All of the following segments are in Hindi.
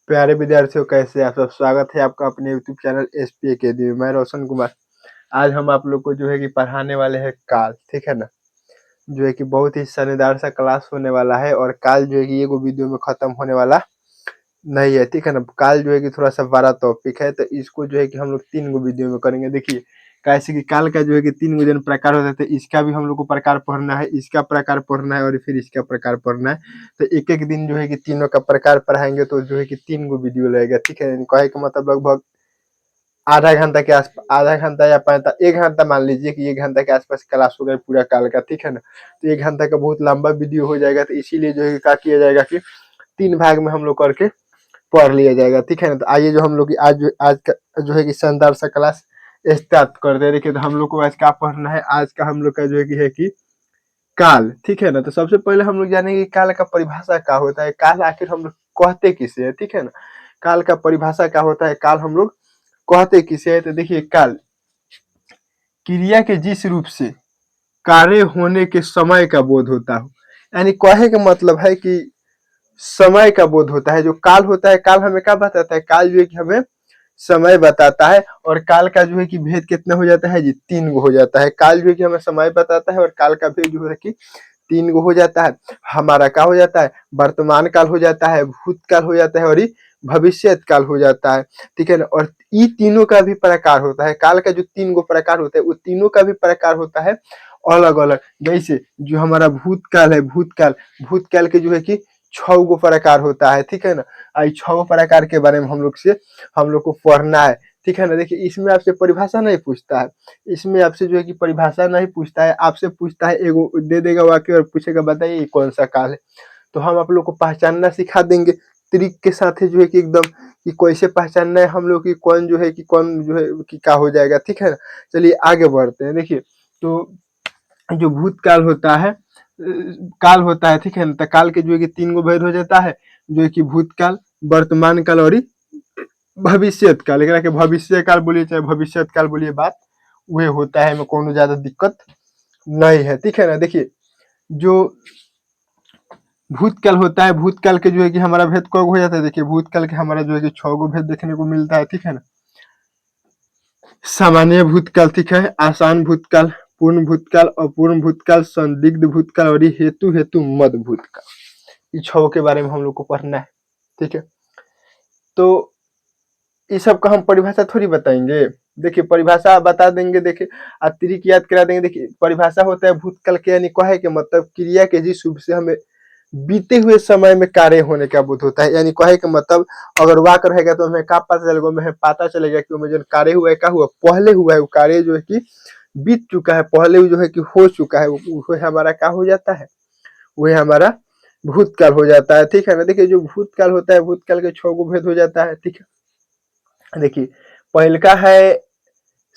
प्यारे विद्यार्थियों, कैसे आप सब? स्वागत है आपका अपने यूट्यूब चैनल एसपी अकेडमी में। मैं रोशन कुमार। आज हम आप लोग को जो है कि पढ़ाने वाले हैं काल, ठीक है ना। जो है कि बहुत ही शानदार सा क्लास होने वाला है और काल जो है कि एगो वीडियो में खत्म होने वाला नहीं है, ठीक है ना। काल जो है कि थोड़ा सा बड़ा टॉपिक है, तो इसको जो है कि हम लोग 3 गो वीडियो में करेंगे। देखिए कैसे कि काल का जो है कि 3 गो जन प्रकार होते थे, इसका भी हम लोग को प्रकार पढ़ना है, इसका प्रकार पढ़ना है और फिर इसका प्रकार पढ़ना है। तो एक एक दिन जो है कि तीनों का प्रकार पढ़ाएंगे, तो जो है कि 3 गो वीडियो लगेगा, ठीक है। कहे का मतलब लगभग आधा घंटा के आसपास, आधा घंटा या 1 घंटा मान लीजिए कि 1 घंटा के आसपास क्लास होगा पूरा काल का, ठीक है ना। तो 1 घंटा का बहुत लंबा वीडियो हो जाएगा, तो इसीलिए जो है कि क्या किया जाएगा कि 3 भाग में हम लोग करके पढ़ लिया जाएगा, ठीक है ना। तो आइए जो हम लोग की आज का जो है कि शानदार सा क्लास स्टार्ट कर दे। देखिए तो हम लोग को आज क्या पढ़ना है। आज का हम लोग का जो है कि काल, ठीक है ना। तो सबसे पहले हम लोग जानेंगे कि काल का परिभाषा क्या होता है, काल आखिर हम लोग कहते किसे है, ठीक है ना। काल का परिभाषा क्या होता है, काल हम लोग कहते किसे है। तो देखिए काल क्रिया के जिस रूप से कार्य होने के समय का बोध होता हो, यानी कहे का मतलब है कि समय का बोध होता है। जो काल होता है, काल हमें क्या बताता है, काल जो है कि हमें समय बताता है। और काल का जो है कि भेद कितना हो जाता है जी, 3 गो हो जाता है। काल जो है कि हमें समय बताता है और काल का भेद जो है कि 3 गो हो जाता है। हमारा क्या हो जाता है, वर्तमान काल हो जाता है, भूतकाल हो जाता है और भविष्य काल हो जाता है, ठीक है ना। और ये तीनों का भी प्रकार होता है। काल का जो 3 गो प्रकार होता है, वो तीनों का भी प्रकार होता है अलग अलग। जैसे जो हमारा भूतकाल है, भूतकाल भूतकाल के जो है कि 6 गो प्रकार होता है, ठीक है ना। 6 प्रकार के बारे में हम लोग को पढ़ना है, ठीक है ना। देखिए इसमें आपसे परिभाषा नहीं पूछता है, इसमें आपसे जो है कि परिभाषा नहीं पूछता है, आपसे पूछता है एगो दे देगा वाक्य और पूछेगा बताइए ये कौन सा काल है। तो हम आप लोग को पहचानना सिखा देंगे ट्रिक के साथ जो है कि एकदम कि कैसे पहचानना है हम लोग की कौन जो है कि क्या हो जाएगा, ठीक है ना। चलिए आगे बढ़ते हैं। देखिए तो जो भूतकाल होता है, काल होता है, ठीक है ना। तो काल के जो है कि 3 गो भेद हो जाता है, जो है कि भूतकाल, वर्तमान काल और भविष्यत काल। एकरा के भविष्य काल बोलिए चाहे भविष्यत काल बोलिए, बात वह होता है, में कोनो ज्यादा दिक्कत नहीं है, ठीक है ना। देखिए जो भूतकाल होता है, भूतकाल के जो है कि हमारा भेद कब हो जाता है। देखिए भूतकाल के हमारा जो है कि 6 गो भेद देखने को मिलता है, ठीक है ना। सामान्य भूतकाल, ठीक है, आसान भूतकाल, पूर्ण भूतकाल, अपूर्ण भूतकाल, संदिग्ध भूतकाल और हेतु मद भूतकाल। इस 6 के बारे में हम लोग को पढ़ना है, ठीक है। तो इस सब का हम परिभाषा थोड़ी बताएंगे। देखिए परिभाषा बता देंगे, देखिए अतिरिक्त याद करा देंगे। देखिए परिभाषा होता है भूतकाल के, यानी कहे के मतलब क्रिया के जिस रूप से हमें बीते हुए समय में कार्य होने का बोध होता है। यानी कहे के मतलब अगर वाक रहेगा तो हमें क्या पता चलेगा, हमें पता चलेगा कि हमें जो कार्य हुआ है क्या हुआ, पहले हुआ है वो कार्य जो है कि बीत चुका है, पहले जो है कि हो चुका है, वो हमारा क्या हो जाता है, वह हमारा भूतकाल हो जाता है, ठीक है ना। देखिए जो भूतकाल होता है, भूतकाल के 6 गो भेद हो जाता है, ठीक है। देखिए पहल का है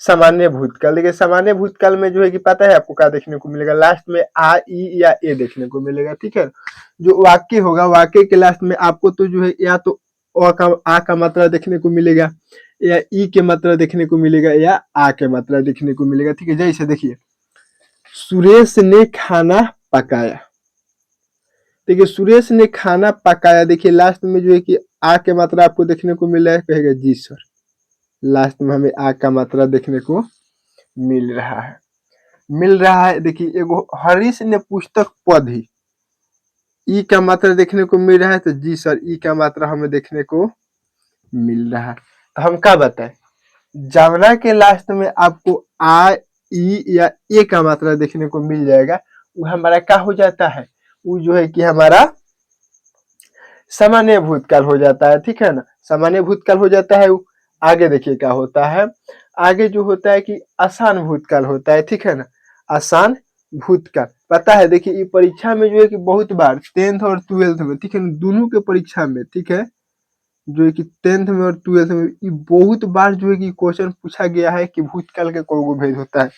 सामान्य भूतकाल। देखिए सामान्य भूतकाल में जो है कि पता है आपको क्या देखने को मिलेगा, लास्ट में आ ई या ए देखने को मिलेगा, ठीक है। जो वाक्य होगा, वाक्य के लास्ट में आपको तो जो है या तो आ का मात्रा देखने को मिलेगा, या ई के मात्रा देखने को मिलेगा, या आ के मात्रा देखने को मिलेगा, ठीक है। जैसे देखिए सुरेश ने खाना पकाया। देखिए सुरेश ने खाना पकाया, देखिए लास्ट में जो है कि आ के मात्रा आपको देखने को मिल रहा है, कहेगा जी सर। लास्ट में हमें आ का मात्रा देखने को मिल रहा है। देखिए एगो हरीश ने पुस्तक पढ़ी, ई का मात्रा देखने को मिल रहा है, तो जी सर ई का मात्रा हमें देखने को मिल रहा है। तो हम क्या बताएं, जावना के लास्ट में आपको आ ई या ए का मात्रा देखने को मिल जाएगा, वो हमारा क्या हो जाता है, वो जो है कि हमारा सामान्य भूतकाल हो जाता है, ठीक है ना। सामान्य भूतकाल हो जाता है वो। आगे देखिए क्या होता है, आगे जो होता है कि आसान भूतकाल होता है, ठीक है ना। आसान भूतकाल पता है, देखिए ये परीक्षा में जो है कि बहुत बार 10th और 12th में, ठीक है, दोनों के परीक्षा में, ठीक है, जो है कि 10th में और 12th में ये बहुत बार जो है कि क्वेश्चन पूछा गया है कि भूतकाल के कौन भेद होता है।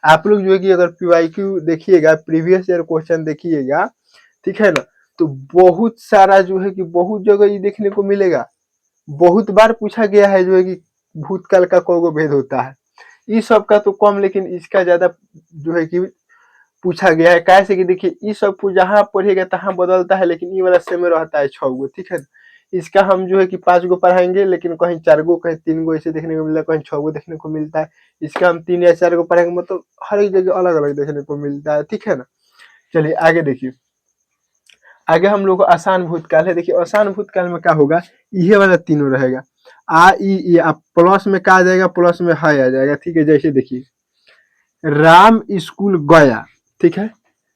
आप लोग जो है कि अगर पीवाईक्यू देखिएगा, प्रीवियस ईयर क्वेश्चन देखिएगा, ठीक है ना, तो बहुत सारा जो है कि बहुत जगह ये देखने को मिलेगा, बहुत बार पूछा गया है जो है कि भूतकाल का कौन भेद होता है। इस सब का तो कम, लेकिन इसका ज्यादा जो है कि पूछा गया है। कैसे कि देखिए इस सब को जहाँ पढ़ेगा तहाँ बदलता है, लेकिन ये वाला सेम रहता है 6 गो, ठीक है। इसका हम जो है कि 5 गो पढ़ाएंगे, लेकिन कहीं 4 गो कहीं 3 गो ऐसे देखने को मिलता है, कहीं 6 गो देखने को मिलता है। इसका हम 3 या 4 गो पढ़ाएंगे, मतलब हर एक जगह अलग अलग देखने को मिलता है, ठीक है ना। चलिए आगे देखिए, आगे हम लोग को आसान भूतकाल है। देखिए आसान भूतकाल में क्या होगा, ये वाला तीनों रहेगा, आ ई आप प्लस में क्या आ जाएगा, प्लस में हाई आ जाएगा, ठीक है। जैसे देखिए राम स्कूल गया, ठीक है,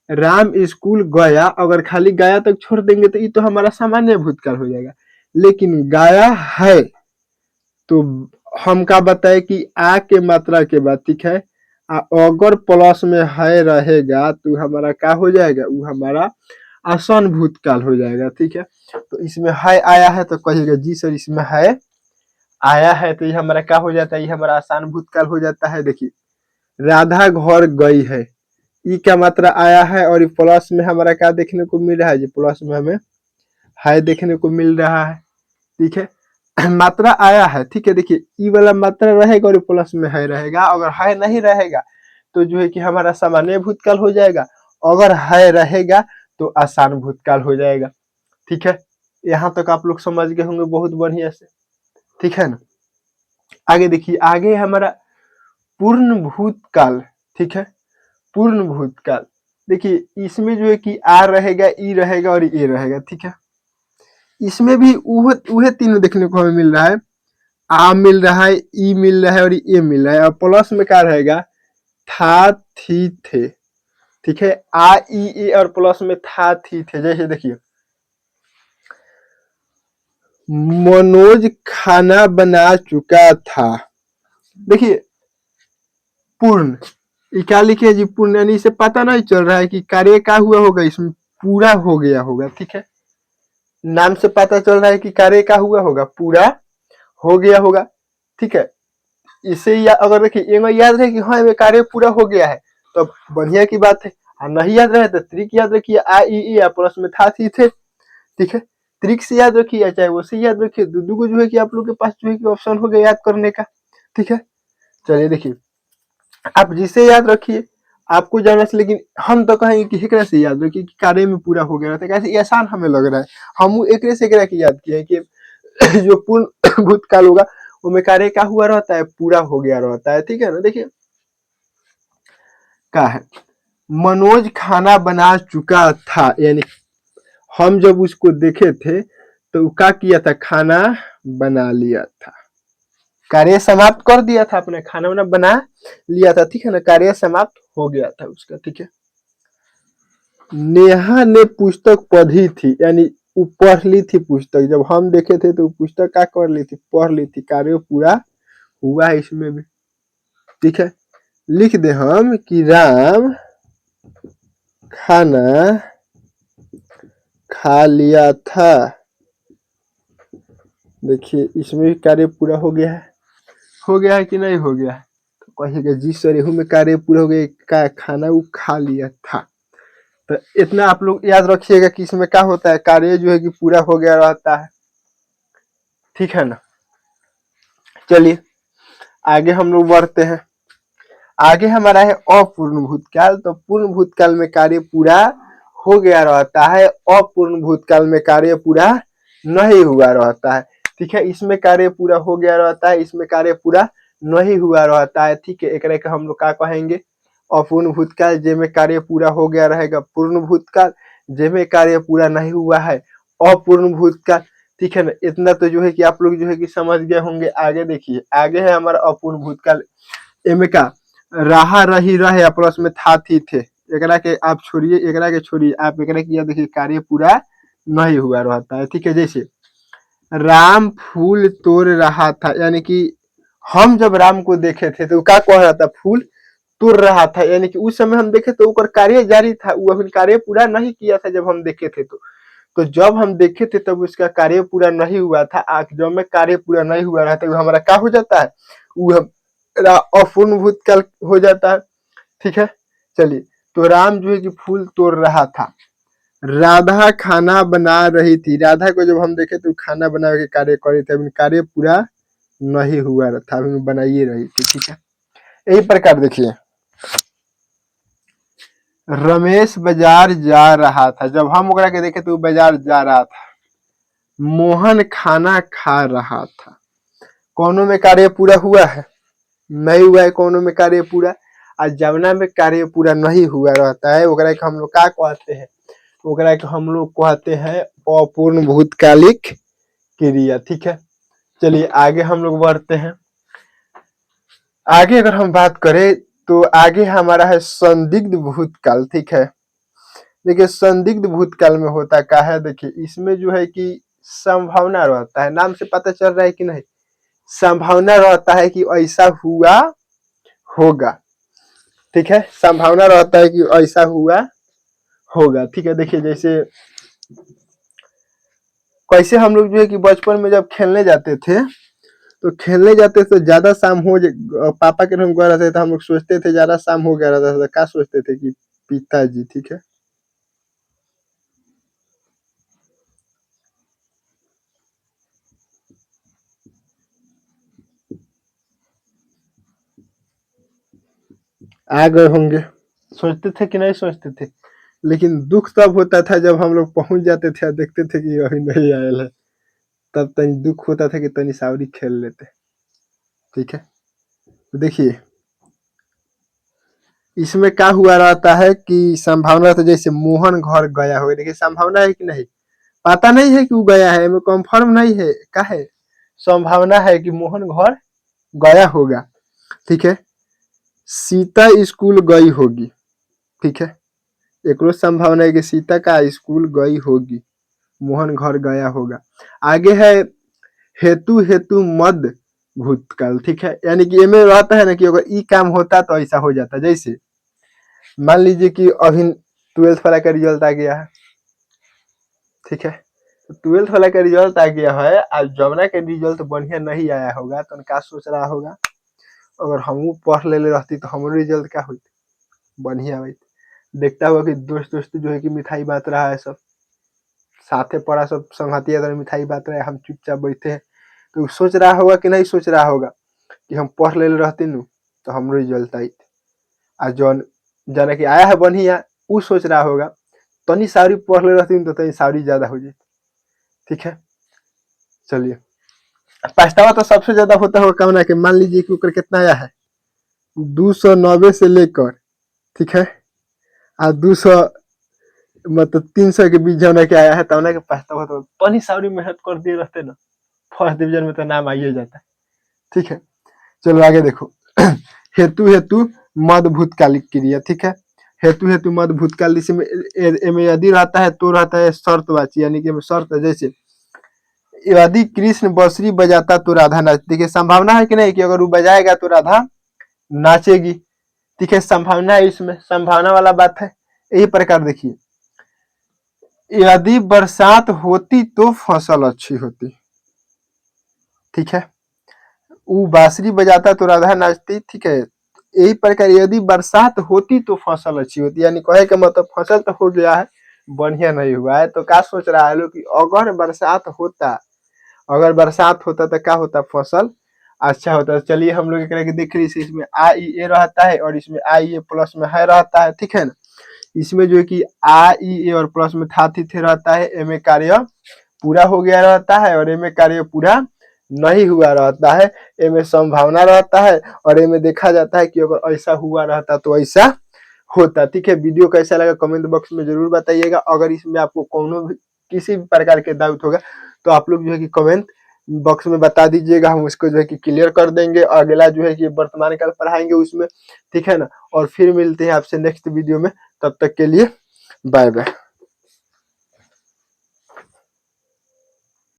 राम स्कूल गया, अगर खाली गया तक छोड़ देंगे तो ये तो हमारा सामान्य भूतकाल हो जाएगा, लेकिन गया है तो हम क्या बताए कि आ के मात्रा के बाद, ठीक है, अगर प्लस में है रहेगा तो हमारा क्या हो जाएगा, वो हमारा आसान भूतकाल हो जाएगा, ठीक है। तो इसमें है आया है तो कहिएगा जी सर इसमें है आया है, तो ये हमारा क्या हो जाता है, ये हमारा आसान भूतकाल हो जाता है। देखिए राधा घर गई है, ई क्या मात्रा आया है, और प्लस में हमारा क्या देखने को मिल रहा है, जी प्लस में हमें है देखने को मिल रहा है, ठीक है। मात्रा आया है, ठीक है। देखिए ई वाला मात्रा रहेगा और प्लस में है रहेगा, अगर है नहीं रहेगा तो जो है कि हमारा सामान्य भूतकाल हो जाएगा, अगर है रहेगा तो आसान भूतकाल हो जाएगा, ठीक है। यहाँ तक आप लोग समझ गए होंगे बहुत बढ़िया से, ठीक है ना। आगे देखिए, आगे हमारा पूर्ण भूतकाल, ठीक है, पूर्ण भूतकाल। देखिए इसमें जो है कि आ रहेगा, ई रहेगा और ए रहेगा, ठीक है। इसमें भी उहे तीनों देखने को हमें मिल रहा है, आ मिल रहा है, ई मिल रहा है और ए मिल रहा है, और प्लस में क्या रहेगा, था थी थे, ठीक है। आ ई ए और प्लस में था थी थे। जैसे देखिए मनोज खाना बना चुका था, देखिए पूर्ण, ये क्या लिखे जी, पूर्ण, यानी इसे पता नहीं चल रहा है कि कार्य क्या हुआ होगा, इसमें पूरा हो गया होगा, ठीक है। नाम से पता चल रहा है कि कार्य क्या हुआ होगा, पूरा हो गया होगा, ठीक है। इसे अगर देखिए याद रहे कि हाँ कार्य पूरा हो गया है तो बढ़िया की बात है, और नहीं याद रहे तो त्रिक याद रखिए, आ ई प्लस में था थी थे, ठीक है। त्रिक से याद रखिए चाहे वो से याद रखिए, दो को जो है कि आप लोग के पास जो है कि ऑप्शन हो गया याद करने का, ठीक है। चलिए देखिए आप जिसे याद रखिए आपको जाना से, लेकिन हम तो कहेंगे कि एकरा से याद रखिए कि कार्य में पूरा हो गया रहता है, कैसे आसान हमें लग रहा है, हम एक से एकरा की याद किए कि जो पूर्ण भूतकाल होगा उसमें कार्य क्या हुआ रहता है, पूरा हो गया रहता है, ठीक है ना। देखिए क्या है, मनोज खाना बना चुका था, यानी हम जब उसको देखे थे तो क्या किया था, खाना बना लिया था, कार्य समाप्त कर दिया था, अपने खाना वाना बना लिया था, ठीक है ना, कार्य समाप्त हो गया था उसका, ठीक है। नेहा ने पुस्तक पढ़ी थी, यानी वो पढ़ ली थी पुस्तक, जब हम देखे थे तो पुस्तक क्या कर ली थी, पढ़ ली थी, कार्य पूरा हुआ है इसमें भी, ठीक है। लिख दे हम कि राम खाना खा लिया था, देखिए इसमें भी कार्य पूरा हो गया है कि नहीं हो गया है, तो कहिएगा जी सर एहू में कार्य पूरा हो गया, का खाना वो खा लिया था। तो इतना आप लोग याद रखिएगा कि इसमें क्या होता है, कार्य जो है कि पूरा हो गया रहता है, ठीक है ना। चलिए आगे हम लोग बढ़ते हैं, आगे हमारा है अपूर्ण भूतकाल। तो पूर्ण भूतकाल में कार्य पूरा हो गया रहता है, अपूर्ण भूतकाल में कार्य पूरा नहीं हुआ रहता है, ठीक है। इसमें कार्य पूरा हो गया रहता है, इसमें कार्य पूरा नहीं हुआ रहता है, ठीक है। एक हम लोग क्या कहेंगे, अपूर्ण भूतकाल, जेमे कार्य पूरा हो गया रहेगा पूर्ण भूतकाल, जेमे कार्य पूरा नहीं हुआ है अपूर्ण भूतकाल, ठीक है ना। इतना तो जो है कि आप लोग जो है कि समझ गए होंगे। आगे देखिए, आगे है हमारा अपूर्ण भूतकाल, एमे का रहा रही रहे प्लस में था थी थे, एकरा के आप छोड़िए, एकरा के छोड़िए, आप एकरा किया देखिए कार्य पूरा नहीं हुआ रहता है, ठीक है। जैसे राम फूल तोड़ रहा था, यानी कि हम जब राम को देखे थे तो क्या कह रहा था, फूल तोड़ रहा था, यानी कि उस समय हम देखे तो ऊपर कार्य जारी था, वो अभी कार्य पूरा नहीं किया था जब हम देखे थे। तो जब हम देखे थे तब उसका कार्य पूरा नहीं हुआ था, जब में कार्य पूरा नहीं हुआ रहता है हमारा क्या हो जाता है, वो अपूर्ण भूतकाल हो जाता है, ठीक है। चलिए तो राम जो है कि फूल तोड़ रहा था, राधा खाना बना रही थी, राधा को जब हम देखे तो खाना बना के कार्य कर रही थी, कार्य पूरा नहीं हुआ था, बनाइए रही थी, ठीक है। यही प्रकार देखिए रमेश बाजार जा रहा था, जब हम ओकरा के देखे तो बाजार जा रहा था, मोहन खाना खा रहा था। कौनों में कार्य पूरा हुआ है? नहीं हुआ है कौनों में कार्य पूरा। और जवना में कार्य पूरा नहीं हुआ रहता है ओकरा के हम लोग का कहते हैं? ओकरा के हम लोग कहते हैं अपूर्ण भूतकालिक क्रिया। ठीक है, चलिए आगे हम लोग बढ़ते हैं। आगे अगर हम बात करें तो आगे हमारा है संदिग्ध भूतकाल। ठीक है, देखिए संदिग्ध भूतकाल में होता क्या है, देखिए इसमें जो है कि संभावना रहता है, नाम से पता चल रहा है कि नहीं, संभावना रहता है कि ऐसा हुआ होगा। ठीक है, संभावना रहता है कि ऐसा हुआ होगा। ठीक है, देखिए जैसे कैसे हम लोग जो है कि बचपन में जब खेलने जाते थे तो खेलने जाते तो ज्यादा शाम हो पापा के हम गए रहते तो हम लोग सोचते थे ज्यादा शाम हो गया रहता था, क्या सोचते थे कि पिताजी। ठीक है, आ गए होंगे, सोचते थे कि नहीं सोचते थे। लेकिन दुख तब होता था जब हम लोग पहुंच जाते थे और देखते थे कि अभी नहीं आयल है, तब तनी दुख होता था कि तनी सावरी खेल लेते। ठीक है, तो देखिए इसमें क्या हुआ रहता है कि संभावना तो जैसे मोहन घर गया हो, देखिए संभावना है कि नहीं, पता नहीं है कि वो गया है, में कंफर्म नहीं है, क्या है, संभावना है कि मोहन घर गया होगा। ठीक है, सीता स्कूल गई होगी। ठीक है, एक रोज संभावना है कि सीता का स्कूल गई होगी, मोहन घर गया होगा। आगे है हेतु हेतु मद भूतकाल। ठीक है, यानी कि इसमें रहता है ना कि अगर ई काम होता तो ऐसा हो जाता। जैसे मान लीजिए कि अभी 12th वाला का रिजल्ट आ गया है। ठीक है, तो 12th वाला का रिजल्ट आ गया है, आज जमुना के रिजल्ट बढ़िया नहीं आया होगा तो क्या सोच रहा होगा, अगर हम पढ़ ले रहती तो हमारे रिजल्ट क्या हुई, बढ़िया हुई। देखता हुआ कि दोस्त दोस्त जो है कि मिठाई बांट रहा है, सब साथे पड़ा, सब संगतिया तरह मिठाई बांट रहा है, हम चुपचाप बैठे हैं। तो सोच रहा होगा कि नहीं सोच रहा होगा कि हम पढ़ ले रहती नु तो हमारे रिजल्ट आई। आज जौन जाना कि आया है बढ़िया, वो सोच रहा होगा तनी सारी पढ़ ले रहती तो तनी सारी ज्यादा हो जाती। ठीक है, चलिए पछतावा तो सबसे ज्यादा होता होगा कामना के, मान लीजिए कि ऊपर कितना आया है 290 से लेकर, ठीक है, और 200 मतलब 300 के बीच जाना के आया है, तब के पछतावा तो तनी सारी मेहनत कर दिए रहते ना, फर्स्ट डिवीजन में तो नाम आइए जाता है। ठीक है, चलो आगे देखो हेतु हेतु मद भूतकालिक क्रिया। ठीक है, हेतु हेतु मद भूतकाल इसमें यदि रहता है तो रहता है शर्तवाची, यानी कि शर्त, जैसे यदि कृष्ण बांसुरी बजाता तो राधा नाचती। देखिए संभावना है कि नहीं कि अगर वो बजाएगा तो राधा नाचेगी। ठीक है, संभावना है, इसमें संभावना वाला बात है। यही प्रकार देखिए, यदि बरसात होती तो फसल अच्छी होती। ठीक है, वो बांसुरी बजाता तो राधा नाचती। ठीक है, यही प्रकार यदि बरसात होती तो फसल अच्छी होती, यानी कहे का मतलब फसल तो हो गया है, बढ़िया नहीं हुआ है, तो क्या सोच रहा है लोग कि अगर बरसात होता, अगर बरसात होता तो क्या होता, फसल अच्छा होता। चलिए हम लोग एक देख लीजिए, इसमें आई ए रहता है और इसमें आई ए प्लस में है रहता है। ठीक है ना, इसमें जो है कि आई ए और प्लस में था थी थे रहता है, ए में कार्य पूरा हो गया रहता है और ए में कार्य पूरा नहीं हुआ रहता है, ए में संभावना रहता है और ए में देखा जाता है कि अगर ऐसा हुआ रहता तो ऐसा होता। ठीक है, वीडियो कैसा लगा कमेंट बॉक्स में जरूर बताइएगा। अगर इसमें आपको कोनो भी किसी भी प्रकार के डाउट होगा तो आप लोग जो है कि कमेंट बॉक्स में बता दीजिएगा, हम उसको जो है कि क्लियर कर देंगे। अगला जो है कि वर्तमान काल पढ़ाएंगे उसमें। ठीक है ना, और फिर मिलते हैं आपसे नेक्स्ट वीडियो में, तब तक के लिए बाय बाय।